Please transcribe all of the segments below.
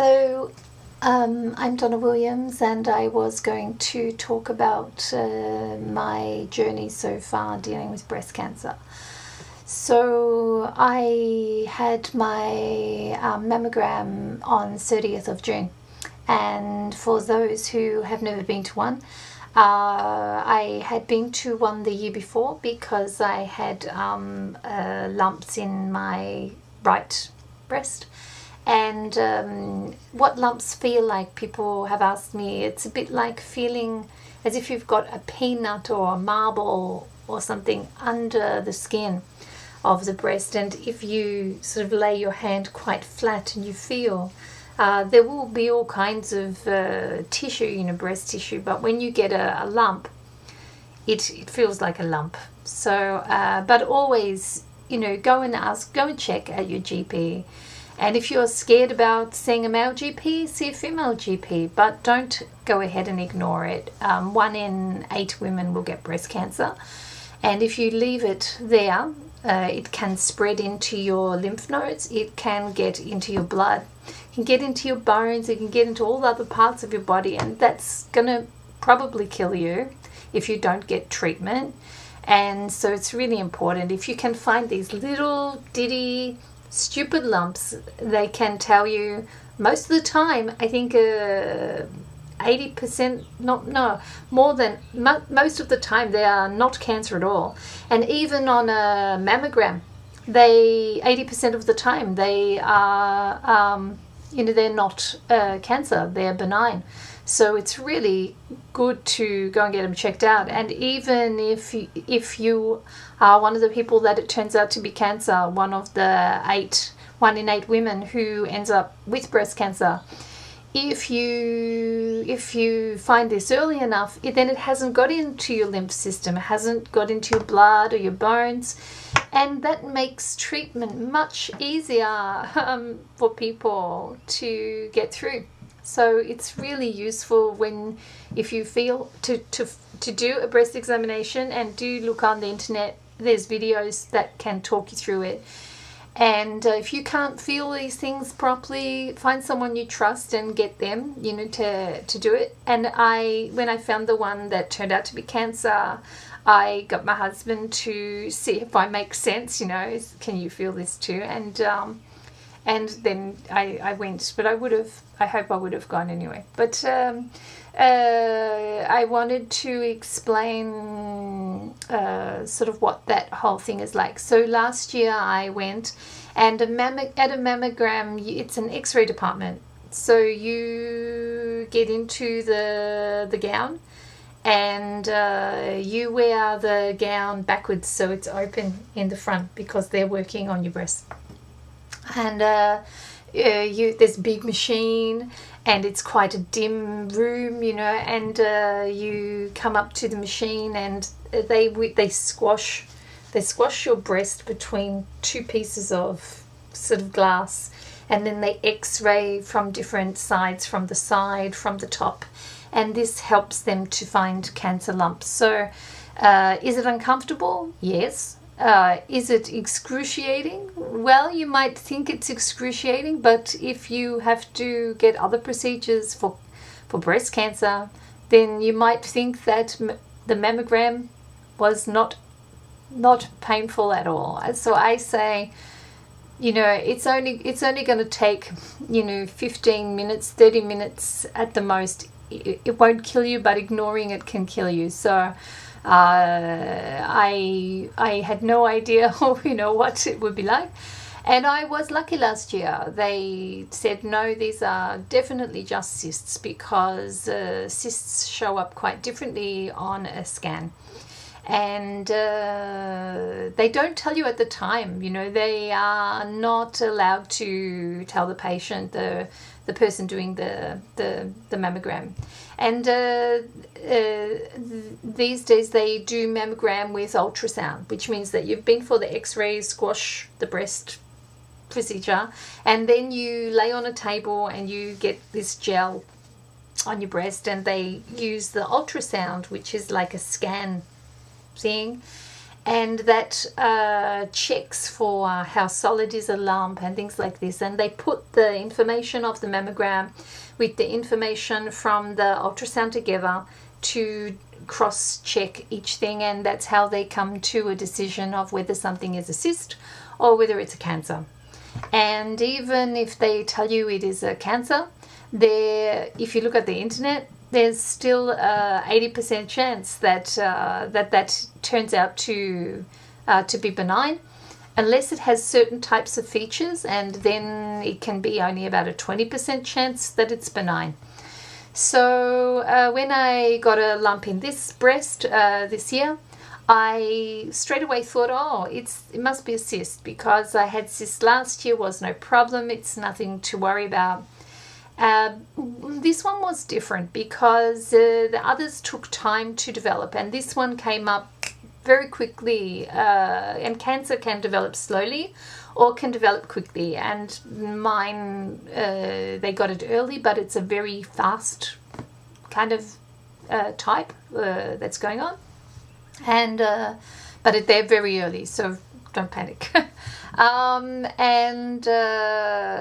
Hello, I'm Donna Williams, and I was going to talk about my journey so far dealing with breast cancer. So I had my mammogram on 30th of June, and for those who have never been to one, I had been to one the year before because I had lumps in my right breast. And what lumps feel like, people have asked me. It's a bit like feeling as if you've got a peanut or a marble or something under the skin of the breast. And if you sort of lay your hand quite flat and you feel, there will be all kinds of tissue, breast tissue, but when you get a lump, it feels like a lump. So, but always, go and check at your GP. And if you're scared about seeing a male GP, see a female GP, but don't go ahead and ignore it. 1 in 8 women will get breast cancer. And if you leave it there, it can spread into your lymph nodes, it can get into your blood, it can get into your bones, it can get into all the other parts of your body, and that's going to probably kill you if you don't get treatment. And so it's really important. If you can find these little ditty stupid lumps, they can tell you most of the time, I think 80%, most of the time they are not cancer at all. And even on a mammogram, 80% of the time they are, they're not cancer, they're benign. So it's really good to go and get them checked out. And even if you are one of the people that it turns out to be cancer, one of the 1 in 8 women who ends up with breast cancer, if you find this early enough, then it hasn't got into your lymph system, it hasn't got into your blood or your bones, and that makes treatment much easier for people to get through. So it's really useful if you feel to do a breast examination, and do look on the internet. There's videos that can talk you through it. And if you can't feel these things properly, find someone you trust and get them, to do it. And when I found the one that turned out to be cancer, I got my husband to see if I make sense, can you feel this too? And then I went, but I hope I would have gone anyway. But I wanted to explain sort of what that whole thing is like. So last year I went, and at a mammogram, it's an X-ray department. So you get into the gown, and you wear the gown backwards, so it's open in the front because they're working on your breast. And there's a big machine, and it's quite a dim room, and you come up to the machine, and they squash your breast between 2 pieces of sort of glass, and then they x-ray from different sides, from the side, from the top, and this helps them to find cancer lumps. So is it uncomfortable? Yes. Is it excruciating? Well, you might think it's excruciating, but if you have to get other procedures for breast cancer, then you might think that the mammogram was not painful at all. So I say, it's only going to take 15 minutes, 30 minutes at the most. It won't kill you, but ignoring it can kill you. So I had no idea what it would be like, and I was lucky last year. They said no, these are definitely just cysts, because cysts show up quite differently on a scan, and they don't tell you at the time. They are not allowed to tell the patient, the person doing the mammogram. And these days they do mammogram with ultrasound, which means that you've been for the x-ray, squash the breast procedure, and then you lay on a table and you get this gel on your breast, and they use the ultrasound, which is like a scan thing, and that checks for how solid is a lump and things like this. And they put the information of the mammogram with the information from the ultrasound together to cross-check each thing, and that's how they come to a decision of whether something is a cyst or whether it's a cancer. And even if they tell you it is a cancer, if you look at the internet, there's still a 80% chance that that turns out to be benign, unless it has certain types of features, and then it can be only about a 20% chance that it's benign. So when I got a lump in this breast this year, I straight away thought, oh, it must be a cyst, because I had cysts last year, was no problem, it's nothing to worry about. This one was different because the others took time to develop, and this one came up very quickly, and cancer can develop slowly or can develop quickly, and mine, they got it early, but it's a very fast kind of type that's going on, and but they're very early, so don't panic.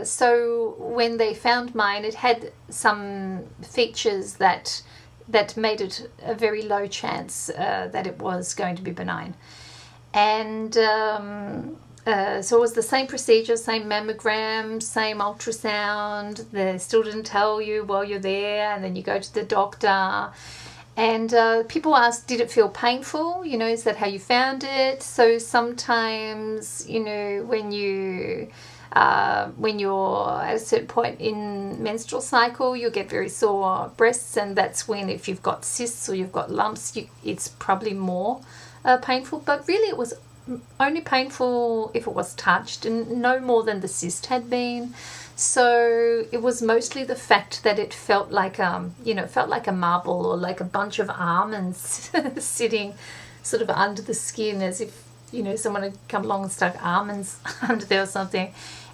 So when they found mine, it had some features that made it a very low chance that it was going to be benign. And so it was the same procedure, same mammogram, same ultrasound. They still didn't tell you while you're there, and then you go to the doctor. And people ask, did it feel painful? You know, is that how you found it? So sometimes, you know, when you're at a certain point in menstrual cycle, you'll get very sore breasts, and that's when, if you've got cysts or you've got lumps, it's probably more painful. But really, it was only painful if it was touched, and no more than the cyst had been. So it was mostly the fact that it felt like felt like a marble, or like a bunch of almonds sitting sort of under the skin, as if, you know, someone had come along and stuck almonds under there or something.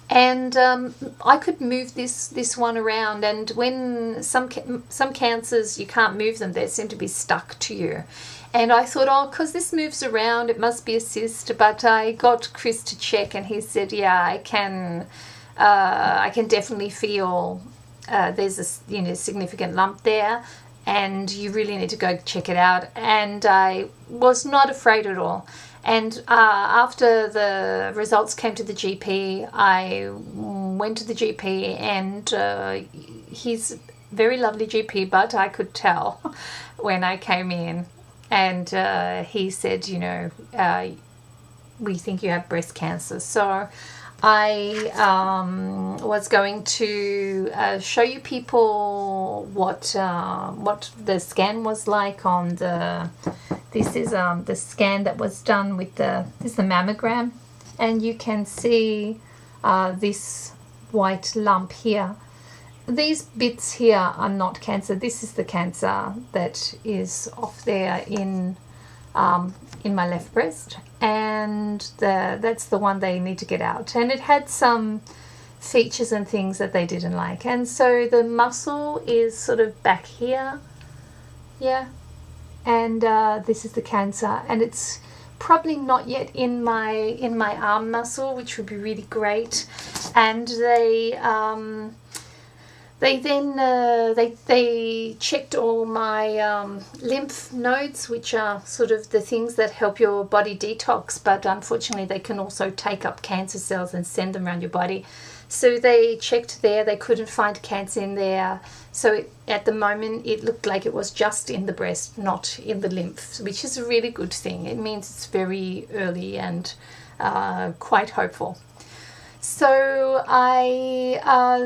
And I could move this one around, and when some cancers you can't move them, they seem to be stuck to you. And I thought, oh, because this moves around, it must be a cyst. But I got Chris to check, and he said, yeah, I can definitely feel there's a significant lump there, and you really need to go check it out. And I was not afraid at all. And after the results came to the GP, I went to the GP, and he's a very lovely GP, but I could tell when I came in. And he said, you know, we think you have breast cancer. So I was going to show you people what the scan was like on the. This is the scan that was done with this is the mammogram, and you can see this white lump here. These bits here are not cancer. This is the cancer that is off there in my left breast, and that's the one they need to get out. And it had some features and things that they didn't like, and so the muscle is sort of back here, yeah. And this is the cancer, and it's probably not yet in my arm muscle, which would be really great. And they then they checked all my lymph nodes, which are sort of the things that help your body detox, but unfortunately they can also take up cancer cells and send them around your body. So they checked there, they couldn't find cancer in there. So at the moment it looked like it was just in the breast, not in the lymph, which is a really good thing. It means it's very early and quite hopeful. So I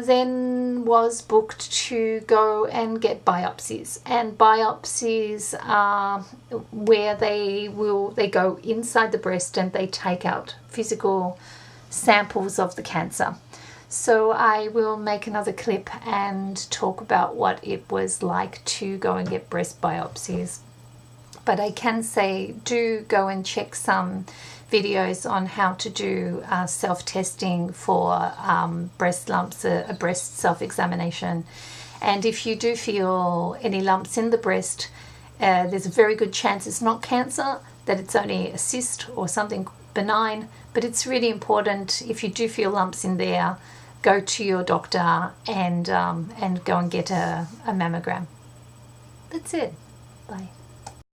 then was booked to go and get biopsies, and biopsies are where they go inside the breast and they take out physical samples of the cancer. So I will make another clip and talk about what it was like to go and get breast biopsies. But I can say, do go and check some videos on how to do self-testing for breast lumps, a breast self-examination. And if you do feel any lumps in the breast, there's a very good chance it's not cancer, that it's only a cyst or something benign, but it's really important if you do feel lumps in there, go to your doctor and go and get a mammogram. That's it. Bye.